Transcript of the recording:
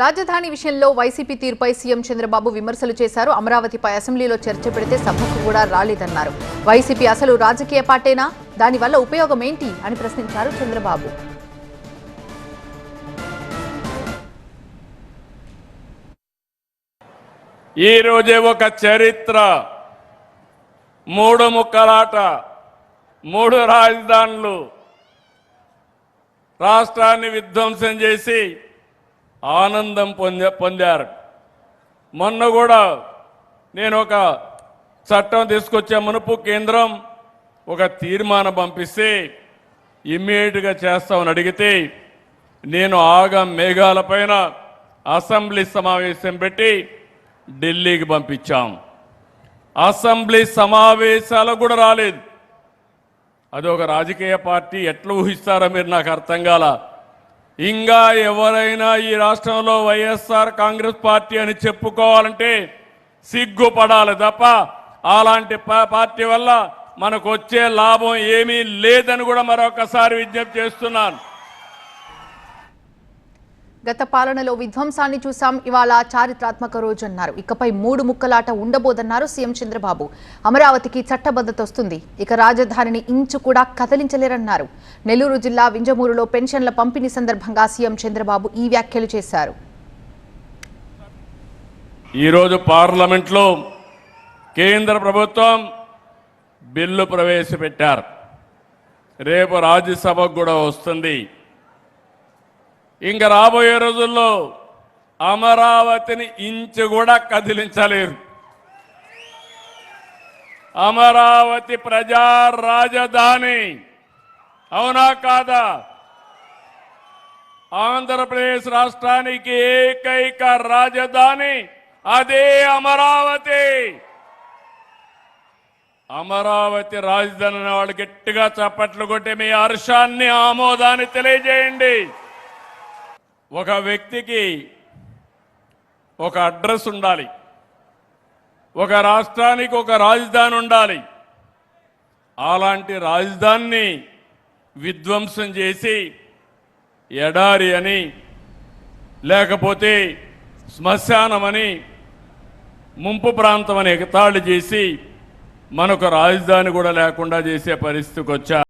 రాజధాని విషయంలో వైసీపీ తీరుపై సీఎం చంద్రబాబు విమర్శలు చేశారు. అమరావతిపై అసెంబ్లీలో చర్చ పెడితే సభకు కూడా రాలేదన్నారు. వైసీపీ అసలు రాజకీయ పార్టీనా? దానివల్ల ఉపయోగం ఏంటి అని ప్రశ్నించారు చంద్రబాబు. ఈ రోజే ఒక చరిత్ర, మూడు ముక్కలాట, మూడు రాజధానులు, రాష్ట్రాన్ని విధ్వంసం చేసి ఆనందం పొందారు. మొన్న కూడా నేను ఒక చట్టం తీసుకొచ్చే మునుపు కేంద్రం ఒక తీర్మానం పంపిస్తే ఇమ్మీడియట్గా చేస్తామని అడిగితే నేను మేఘాలపైన అసెంబ్లీ సమావేశం పెట్టి ఢిల్లీకి పంపించాం. అసెంబ్లీ సమావేశాలకు కూడా రాలేదు. అది ఒక రాజకీయ పార్టీ ఎట్లా ఊహిస్తారో మీరు నాకు అర్థం కాల. ఇంకా ఎవరైనా ఈ రాష్ట్రంలో వైఎస్ఆర్ కాంగ్రెస్ పార్టీ అని చెప్పుకోవాలంటే సిగ్గుపడాలి తప్ప అలాంటి పార్టీ వల్ల మనకు వచ్చే లాభం ఏమీ లేదని కూడా మరొకసారి విజ్ఞప్తి చేస్తున్నాను. గత పాలనలో విధ్వంసాన్ని చూసాం, ఇవాళ చారిత్రాత్మక రోజు అన్నారు. ఇకపై మూడు ముక్కలాట ఉండబోదన్నారు సీఎం చంద్రబాబు. అమరావతికి చట్టబద్ధత వస్తుంది, ఇక రాజధానిని ఇంచు కూడా కదిలించలేరన్నారు. నెల్లూరు జిల్లా వింజమూరులో పెన్షన్ల పంపిణీ సందర్భంగా సీఎం చంద్రబాబు ఈ వ్యాఖ్యలు చేశారు. ఈరోజు పార్లమెంట్లో కేంద్ర ప్రభుత్వం బిల్లు ప్రవేశపెట్టారు. రేపు రాజ్యసభకు కూడా వస్తుంది. ఇంకా రాబోయే రోజుల్లో అమరావతిని ఇంచు కూడా కదిలించలేరు. అమరావతి ప్రజా రాజధాని, అవునా కాదా? ఆంధ్రప్రదేశ్ రాష్ట్రానికి ఏకైక రాజధాని అదే అమరావతి. అమరావతి రాజధాని వాళ్ళు గట్టిగా చప్పట్లు కొట్టి మీ హర్షాన్ని, ఆమోదాన్ని తెలియజేయండి. ఒక వ్యక్తికి ఒక అడ్రస్ ఉండాలి, ఒక రాష్ట్రానికి ఒక రాజధాని ఉండాలి. అలాంటి రాజధానిని విధ్వంసం చేసి ఎడారి అని, లేకపోతే శ్మశానమని, ముంపు ప్రాంతం అని ఎగతాళి చేసి మనకు రాజధాని కూడా లేకుండా చేసే పరిస్థితికి వచ్చారు.